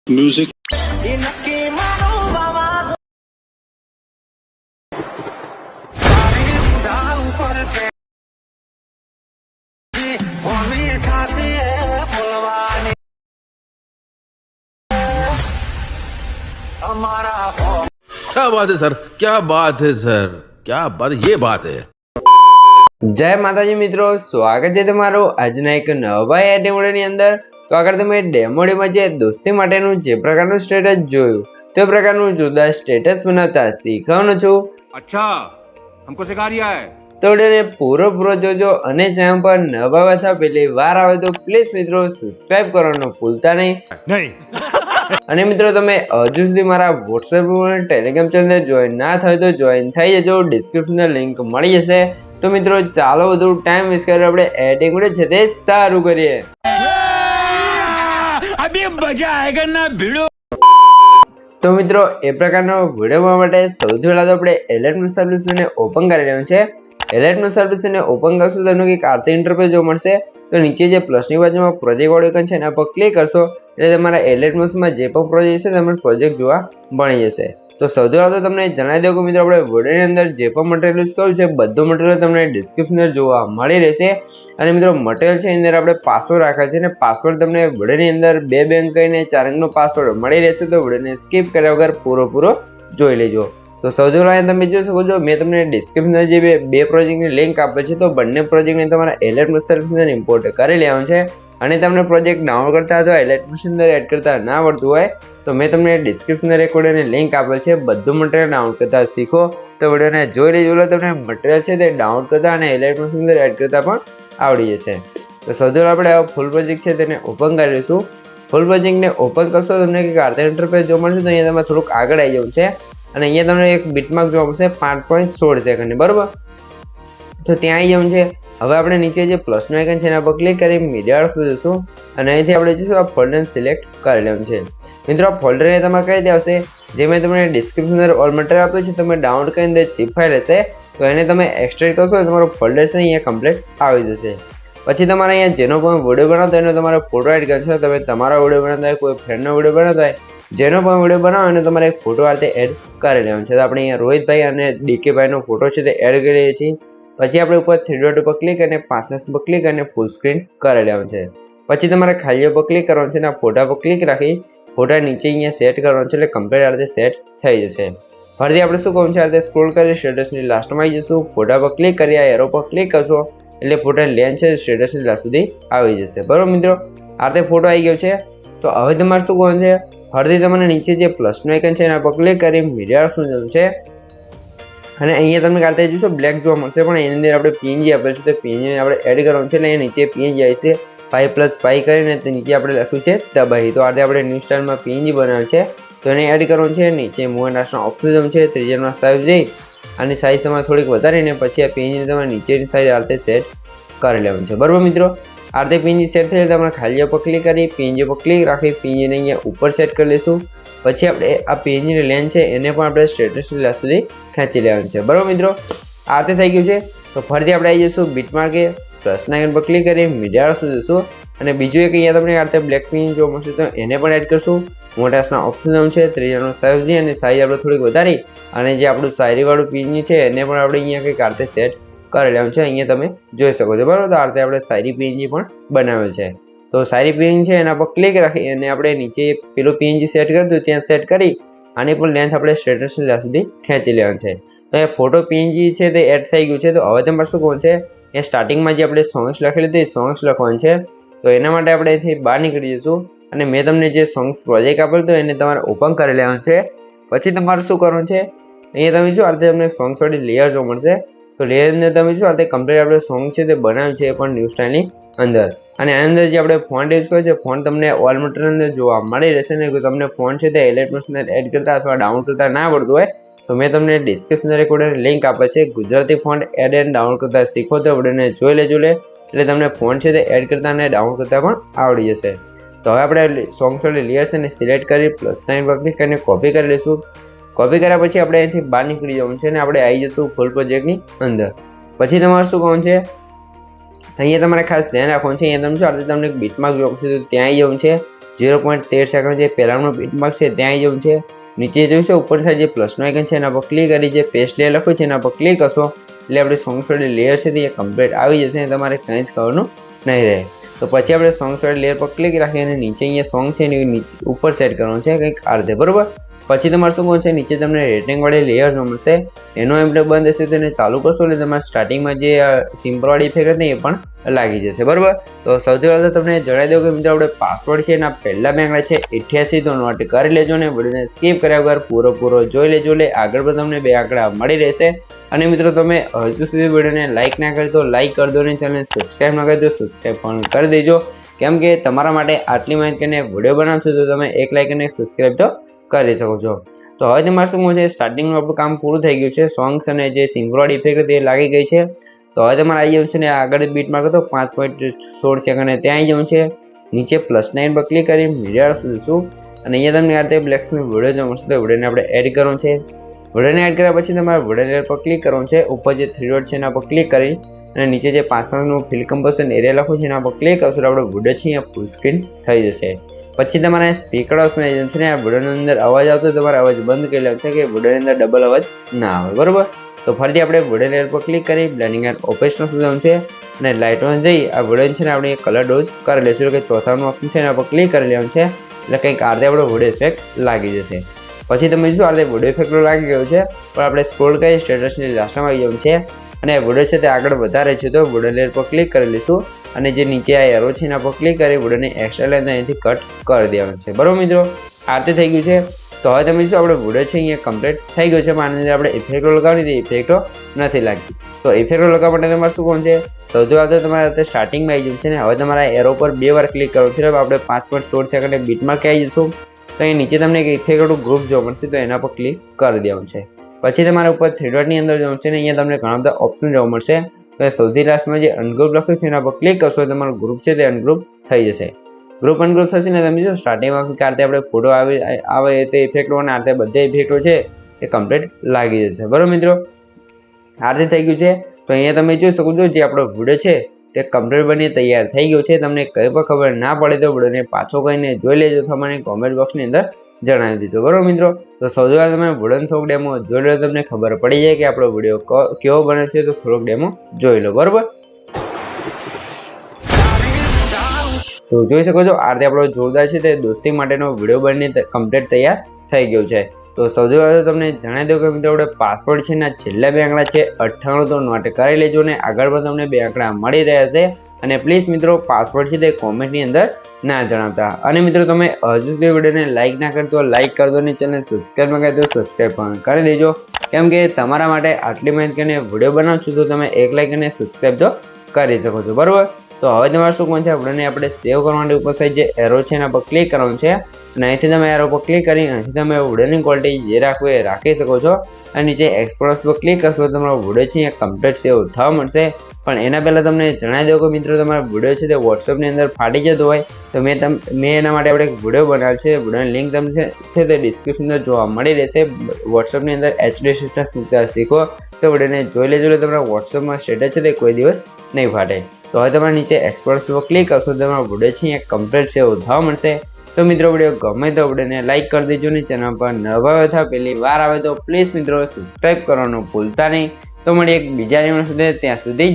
Music. क्या बात है सर, क्या बात है सर, क्या बात, ये बात है। જય માતાજી મિત્રો, સ્વાગત છે તમારું આજના એક નવા ડેમોની અંદર। તો આગળ તમે ડેમોડીમાં જે દોસ્તી માટેનું જે પ્રકારનું સ્ટેટસ જોયું તે પ્રકારનું જુદા સ્ટેટસ બનાવતા શીખવાનો છું। अच्छा हमको सिखा रिया है। તો વિડીયોને પૂરો જોજો અને ચેનલ પર નવા અથવા પહેલી વાર આવે તો પ્લીઝ મિત્રો સબસ્ક્રાઇબ કરવાનું ભૂલતા નહીં। અને મિત્રો તમે હજુ સુધી મારા વોટ્સએપ અને ટેલિગ્રામ ચેનલ જોઈન ના થાય તો જોઈન થઈ જજો, ડિસ્ક્રિપ્શનમાં લિંક મળી જશે। તો મિત્રો ચાલો વધુ ટાઈમ વેસ્ટ કરીને આપણે એડિંગ વિડિયો છે તે સારું કરીએ। अभी मजा आएगा ना भिड़ो। તો મિત્રો એ પ્રકારનો વિડીયો માટે સૌથી પહેલા તો આપણે એલર્ટ સર્વિસને ઓપન કરી લેવાનું છે। એલર્ટ સર્વિસને ઓપન કરશો તો તમને એક આરતી ઇન્ટરફેસ જોવા મળશે। તો નીચે જે પ્લસની બાજુમાં પ્રોજેક્ટ વાળું આઇકન છે એના પર ક્લિક કરશો એટલે તમારા એલર્ટ માં જે પણ પ્રોજેક્ટ છે તમને પ્રોજેક્ટ જોવા મળી જશે। તો સૌથી પહેલા તો તમને જણાવી દઉં કે મિત્રો આપણે વિડીયોની અંદર જે પણ મટીરિયલ યુઝ કર્યું છે બધું મટીરિયલ તમને ડિસ્ક્રિપ્શનમાં જોવા મળી રહેશે। અને મિત્રો મટીરિયલ છે એની અંદર આપણે પાસવર્ડ રાખ્યા છે અને પાસવર્ડ તમને વિડીયોની અંદર 2 અંક અને 4 અંકનો પાસવર્ડ મળી રહેશે। તો વિડીયોને સ્કીપ કર્યા વગર પૂરો જોઈ લેજો। તો સૌથી પહેલા તમે જોઈ શકો છો મેં તમને ડિસ્ક્રિપ્શનમાં જે બે પ્રોજેક્ટની લિંક આપેલ છે તો બંને પ્રોજેક્ટને તમારા એલર્ટ સર્વિસને ઇમ્પોર્ટ કરી લેવાનું છે। અને તમને પ્રોજેક્ટ ડાઉનલોડ કરતા અથવા એલર્ટ અંદર એડ કરતા ના આવડતું હોય તો મેં તમને ડિસ્ક્રિપ્શનના રેકોર્ડની લિંક આપેલ છે, બધું મટીરિયલ ડાઉનલોડ કરતા શીખો। તો વિડીયોને જોઈ લેજો એટલે તમને મટીરિયલ છે તે ડાઉનલોડ કરતા અને એલર્ટ અંદર એડ કરતા પણ આવડી જશે। તો સૌથી પહેલા આપણે ફૂલ પ્રોજેક્ટ છે તેને ઓપન કરી લઈશું। ફૂલ પ્રોજેક્ટને ઓપન કરશો તમને એક આરતી ઇન્ટરફેસ જોવા મળશે। તો અહીંયા તમારે થોડુંક આગળ આવી જવું છે અને અહીંયા તમને એક બીટમાર્ક જોવા મળશે 5.16 સેકન્ડની, બરાબર? તો ત્યાં આવી જવું છે। હવે આપણે નીચે જે પ્લસનું આઇકન છે એના પર ક્લિક કરી મીડિયા જઈશું અને અહીંથી આપણે જોઈશું આ ફોલ્ડર સિલેક્ટ કરી લેવાનું છે। મિત્રો આ ફોલ્ડર તમારે કઈ રીતે આવશે, જે મેં તમને ડિસ્ક્રિપ્શન અંદર ઓલ મટીરિયલ આપ્યું છે તમે ડાઉનલોડ કરીને zip ફાઇલ હશે તો એને તમે એક્સટ્રેક્ટ કરશો તો તમારો ફોલ્ડર છે અહીંયા કમ્પ્લીટ આવી જશે। પછી તમારે અહીંયા જેનો પણ વિડીયો બનાવતો એનો તમારે ફોટો એડ કરશો। તમે તમારો વિડીયો બનાવતા હોય, કોઈ ફ્રેન્ડનો વિડીયો બનાવતો હોય, જેનો પણ વિડીયો બનાવો એને તમારે એક ફોટો આ રીતે એડ કરી લેવાનો છે। તો આપણે અહીંયા રોહિતભાઈ અને ડીકેભાઈનો ફોટો છે તે એડ કરી લઈએ છીએ। પછી આપણે ઉપર 3 ડોટ ઉપર ક્લિક અને 5 પર ક્લિક અને ફૂલ સ્ક્રીન કરી લેવાનું છે। પછી તમારે ખાલી પર ક્લિક કરવાનું છે અને આ ફોટા પર ક્લિક રાખી ફોટા નીચે અહીંયા સેટ કરવાનું છે એટલે કમ્પ્લીટ આ રીતે સેટ થઈ જશે। ફરીથી આપણે શું કરવાનું છે, આ રીતે સ્ક્રોલ કરી સ્ટેટસની લાસ્ટમાં આવી જશું, ફોટા પર ક્લિક કરી આ એરો પર ક્લિક કરશો એટલે ફોટા લેન્થ છે સ્ટેટસની લાસ્ટ સુધી આવી જશે, બરાબર મિત્રો? આ રીતે ફોટો આવી ગયો છે। તો હવે તમારે શું કરવાનું છે, ફરીથી તમને નીચે જે પ્લસનું આઇકન છે એના પર ક્લિક કરી મીડિયા શું જવાનું છે અને અહીંયા તમને કાઢતા જોશો બ્લેક જોવા મળશે પણ એની અંદર આપણે પીએનજી આપેલ છે તો પીએનજી આપણે એડ કરવાનું છે એટલે અહીંયા નીચે પીએનજી આવી છે 5+5 કરીને તો નીચે આપણે લખ્યું છે તબાહી। તો આજે આપણે ન્યૂ સ્ટાઇલમાં પીએનજી બનાવ્યું છે તો એને એડ કરવાનું છે। નીચે મૂવ એન્ડ રાસ્ટનો ઓપ્શન છે, ત્રીજાનો સાઇઝ જઈ આની સાઇઝ તમારે થોડીક વધારીને પછી આ પીએનજી તમારે નીચેની સાઇઝ આ રીતે સેટ કરી લેવાનું છે, બરાબર મિત્રો? આ રીતે પીએનજી સેટ થઈ તમારે ખાલી પર ક્લિક કરી પીએનજી પર ક્લિક રાખી પીએનજીને અહીંયા ઉપર સેટ કરી લઈશું। પછી આપણે આ પેજની લેન્થ છે એને પણ આપણે સ્ટેટસની લાસ્ટ સુધી ખેંચી લેવાનું છે, બરાબર મિત્રો? આ રીતે થઈ ગયું છે। તો ફરીથી આપણે આવી જઈશું બીટમાર્કે પ્લસના આઇકન પર ક્લિક કરી મીડિયા શું જઈશું અને બીજું એક અહીંયા તમને આ રીતે બ્લેક પિન જોવા મળશે તો એને પણ એડ કરશું। મોટાસના ઓપ્શન છે, ત્રીજાનો સાઇઝ અને સાઇઝ આપણે થોડીક વધારી અને જે આપણું શાયરીવાળું પિન છે એને પણ આપણે અહીંયા કંઈક આ રીતે સેટ કરી લેવાનું છે। અહીંયા તમે જોઈ શકો છો, બરાબર? તો આ રીતે આપણે શાયરી પીએનજી પણ બનાવેલ છે। તો સારી પીએનજી છે એના પર ક્લિક રાખી અને આપણે નીચે પેલું પીએનજી સેટ કરતું ત્યાં સેટ કરી આની પણ લેન્થ આપણે સ્ટેટસની લાસ્ટ સુધી ખેંચી લેવાનું છે। તો એ ફોટો પીએનજી છે તે એડ થઈ ગયું છે। તો હવે તમારે શું કરવાનું છે, એ સ્ટાર્ટિંગમાં જે આપણે સોંગ્સ લખેલું હતું એ સોંગ્સ લખવાનું છે। તો એના માટે આપણે અહીંથી બહાર નીકળી જઈશું અને મેં તમને જે સોંગ્સ પ્રોજેક્ટ આપેલું હતું એને તમારે ઓપન કરી લેવાનું છે। પછી તમારે શું કરવાનું છે, અહીંયા તમે જો આ રીતે તમને સોંગ્સ વાળી લેયર જોવા મળશે તો લેયરની તમે જો આ રીતે કમ્પ્લીટ આપણે સોંગ છે તે બનાવ્યું છે પણ ન્યૂ સ્ટાઇલની અંદર। અને આની અંદર જે આપણે ફોન્ટ યુઝ કર્યો છે ફોન્ટ તમને ઓલ મટીરિયલ અંદર જોવા મળી રહેશે ને કે તમને ફોન્ટ છે તે એલિમેન્ટ્સને એડ કરતા અથવા ડાઉનલોડ કરતા ના આવડતું હોય તો મેં તમને ડિસ્ક્રિપ્શન રેકોર્ડરની લિંક આપે છે, Gujarati font add and download કરતા શીખો તો વિડીયોને જોઈ લેજો એટલે તમને ફોન્ટ છે તે એડ કરતા અને ડાઉનલોડ કરતા પણ આવડી જશે। તો હવે આપણે સોંગ્સ વાળી લેયર છે ને સિલેક્ટ કરી +9 પર ક્લિક કરીને કોપી કરી લઈશું। કોપી કર્યા પછી આપણે અહીંથી બહાર નીકળી જવાનું છે અને આપણે આવી જઈશું ફૂલ પ્રોજેક્ટની અંદર। પછી તમારે શું કરવાનું છે, અહીંયા તમારે ખાસ ધ્યાન રાખવાનું છે, અહીંયા તમે જો તમને એક બીટમાર્ક જોવા મળશે તો ત્યાં આવી જવાનું છે 0.13 સેકન્ડ જે પહેલાંનો બીટમાર્ક છે ત્યાં આવી જવું છે. નીચે જોયું છે ઉપર સાઈડ જે પ્લસનો આઇકન છે એના પર ક્લિક કરી જે પેસ્ટ લેયર લખ્યું છે એના પર ક્લિક કરશો એટલે આપણે સોંગ સોડે લેયર છે તે કમ્પ્લીટ આવી જશે અને તમારે કંઈ જ કરવાનું નહીં રહે. તો પછી આપણે સોંગ સોડે લેયર પર ક્લિક રાખી અને નીચે અહીંયા સોંગ છે એની ઉપર સેટ કરવાનું છે કંઈક આ રીતે, બરોબર. પછી તમારે શું કરવું છે, નીચે તમને રેટિંગ વાળી લેયર જોવા મળશે, એનો એમને બંધ હશે તો એને ચાલુ કરશો એટલે તમારે સ્ટાર્ટિંગમાં જે સિમ્પલ વાળી ઇફેક્ટ હતી એ પણ લાગી જશે, બરોબર. તો સૌથી પહેલાં તો તમને જણાવી દઉં કે મિત્રો આપણે પાસવર્ડ છે એના પહેલા બે આંકડા છે 88 તો નોટ કરી લેજો ને વિડીયોને સ્કીપ કર્યા વગર પૂરો જોઈ લેજો એટલે આગળ પણ તમને બે આંકડા મળી રહેશે. અને મિત્રો તમે હજુ સુધી વિડીયોને લાઇક ના કરી તો લાઇક કરી દો ને ચેનલને સબસ્ક્રાઈબ ના કરી તો સબસ્ક્રાઈબ પણ કરી દેજો, કેમ કે તમારા માટે આટલી માહિતીને વિડીયો બનાવશો તો તમે એક લાઇક અને સબસ્ક્રાઈબ તો કરી શકો છો. તો હવે તમારે શું છે, સ્ટાર્ટિંગનું આપણું કામ પૂરું થઈ ગયું છે, સોંગ્સ અને જે સિમ્પલ ઇફેક્ટ હતી એ લાગી ગઈ છે. તો હવે તમારે આવી જવું છે ને આગળ બીટ માર્ક હતો 5.16 સેકન્ડ ત્યાં આવી જવું છે. નીચે +9 પર ક્લિક કરી મીડિયા જશું અને અહીંયા તમને આ રીતે બ્લેક સ્ક્રીન વિડીયો જોવા મળશે તો વિડીયોને આપણે એડ કરવાનું છે. વિડીયોને એડ કર્યા પછી તમારે વિડીયો લેયર પર ક્લિક કરવાનું છે, ઉપર જે 3 ડોટ છે એના પર ક્લિક કરી અને નીચે જે પાછળનું ફિલ કમ્પોઝિશન એરિયા લખ્યું છે એના પર ક્લિક કરશો તો આપણો વિડીયો છે અહીંયા ફૂલ સ્ક્રીન થઈ જશે. પછી તમારે સ્પીકર ઓપ્શન છે ને આ વિડીયોની અંદર અવાજ આવતો તમારે અવાજ બંધ કરી લેવાનો છે કે વિડીયોની અંદર ડબલ અવાજ ના આવે, બરોબર. તો ફરીથી આપણે વિડીયો લેયર પર ક્લિક કરી બ્લેન્ડિંગ એન્ડ ઓપેશનલ સુધારવાનું છે અને લાઇટમાં જઈ આ વિડીયો છે ને આપણે કલર ડોઝ કરી લઈશું કે ચોથાનું ઓપ્શન છે એના પર ક્લિક કરી લેવાનું છે એટલે કંઈક આ રીતે આપણો વિડીયો ઇફેક્ટ લાગી જશે. પછી તમે જોશો આ રીતે વિડીયો ઇફેક્ટ લાગી ગયું છે પણ આપણે સ્ક્રોલ કરી સ્ટેટસની લાસ્ટમાં આવી જવું છે અને વિડીયો છે તે આગળ વધારે છે તો વિડીયો લેયર પર ક્લિક કરી લઈશું અને જે નીચે આ એરો છે એના પર ક્લિક કરી વિડીયોને એક્સ્ટ્રા લેન્થ અહીંથી કટ કરી દેવાનું છે, બરોબર મિત્રો. આ રીતે થઈ ગયું છે. તો હવે તમે જો આપણે વિડીયો છે અહીંયા કમ્પ્લીટ થઈ ગયો છે પણ આની અંદર આપણે ઇફેક્ટો લગાવવાની હતી, ઇફેક્ટો નથી લાગતી. તો ઇફેક્ટો લગાવવા માટે તમારે શું કરવું છે, સૌથી પહેલાં તો તમારે સ્ટાર્ટિંગમાં આવી જવું છે ને હવે તમારા એરો પર 2 વાર ક્લિક કરવું છે. આપણે 5.16 સેકન્ડે બીટમાર્ક આવી જશું તો અહીં નીચે તમને એક ઇફેક્ટનું ગ્રુપ જોવા મળશે તો એના પર ક્લિક કરી દેવાનું છે. પછી તમારા ઉપર 3 ડોટની અંદર જવું છે ને અહીંયા તમને ઘણા બધા ઓપ્શન જોવા મળશે તો સૌથી લાસ્ટમાં જે અનગ્રુપ લખ્યું છે એના પર ક્લિક કરશો તો તમારું ગ્રુપ છે તે અનગ્રુપ થઈ જશે. ગ્રુપ અનગ્રુપ થશે ને તમે જો સ્ટાર્ટિંગમાં આ રીતે આપણે ફોટો આવે તે ઇફેક્ટો અને આ રીતે બધા ઇફેક્ટો છે એ કમ્પ્લીટ લાગી જશે, બરોબર મિત્રો. આ રીતે થઈ ગયું છે. તો અહીંયા તમે જોઈ શકો છો જે આપણો વિડીયો છે તે કમ્પ્લીટ બની તૈયાર થઈ ગયો છે. તમને કંઈ પણ ખબર ના પડે તો વિડીયોને પાછો કહીને જોઈ લેજો અથવા મને કોમેન્ટ બોક્સની અંદર જણાવી દીધો, બરોબર મિત્રો. તો સૌથી પહેલાં તમે વિડીયોનો થોડોક ડેમો જોઈ લો તમને ખબર પડી જાય કે આપણો વિડીયો કેવો બને છે તો થોડોક ડેમો જોઈ લો, બરોબર. તો જોઈ શકો છો આ રીતે આપણો જોરદાર છે તે દોસ્તી માટેનો વિડીયો બની કમ્પ્લીટ તૈયાર થઈ ગયો છે. તો સૌથી પહેલાં તમને જણાવી દઉં કે મિત્રો આપણે પાસવર્ડ છે ને છેલ્લા બે આંકડા છે 98 તો નોટ કરી લેજો ને આગળ પણ તમને બે આંકડા મળી રહ્યા છે અને પ્લીઝ મિત્રો પાસવર્ડ છે તે કોમેન્ટની અંદર ના જણાવતા. અને મિત્રો તમે હજુ સુધી વિડીયોને લાઇક ના કરતો લાઇક કરી દો ને ચેનલ સબસ્ક્રાઈબ ના કરી દો સબસ્ક્રાઈબ પણ કરી દેજો, કેમ કે તમારા માટે આટલી મહેનત કરીને વિડીયો બનાવશું તો તમે એક લાઇક અને સબસ્ક્રાઈબ તો કરી શકો છો, બરોબર. તો હવે તમારે શું કરવાનું છે, વિડીયોને આપણે સેવ કરવા માટે ઉપર સાઈડ જે એરો છે એના પર ક્લિક કરવાનું છે અને અહીંથી તમે એરો પર ક્લિક કરી અહીંથી તમે વિડીયોની ક્વોલિટી જે રાખવું એ રાખી શકો છો અને નીચે એક્સપોર્ટ પર ક્લિક કરશો તો તમારો વિડીયો છે એ કમ્પ્લીટ સેવ થવા મળશે. પણ એના પહેલાં તમને જણાવી દઉં કે મિત્રો તમારો વિડીયો છે તે વોટ્સઅપની અંદર ફાટી જતો હોય તો મેં એના માટે આપણે એક વિડીયો બનાવ્યો છે, વિડીયોની લિંક તમને છે તે ડિસ્ક્રિપ્શન અંદર જોવા મળી રહેશે. વોટ્સઅપની અંદર HD સ્ટેટસ મૂકતા શીખો તો વિડીયોને જોઈ લેજો એટલે તમારા વોટ્સઅપમાં સ્ટેટસ છે તે કોઈ દિવસ નહીં ફાટે. તો હવે તમારે નીચે એક્સપોર્ટ પર ક્લિક કરશો તો તમારો વિડીયો છે એ કમ્પ્લીટ સેવ થવા મળશે. તો મિત્રો વિડીયો ગમે તો વિડીયોને લાઇક કરી દેજો ને ચેનલ પર નવા અથવા પહેલી વાર આવે તો પ્લીઝ મિત્રો સબસ્ક્રાઈબ કરવાનું ભૂલતા નહીં. તો મળીએ એક બીજા નિયમ સુધી, ત્યાં સુધી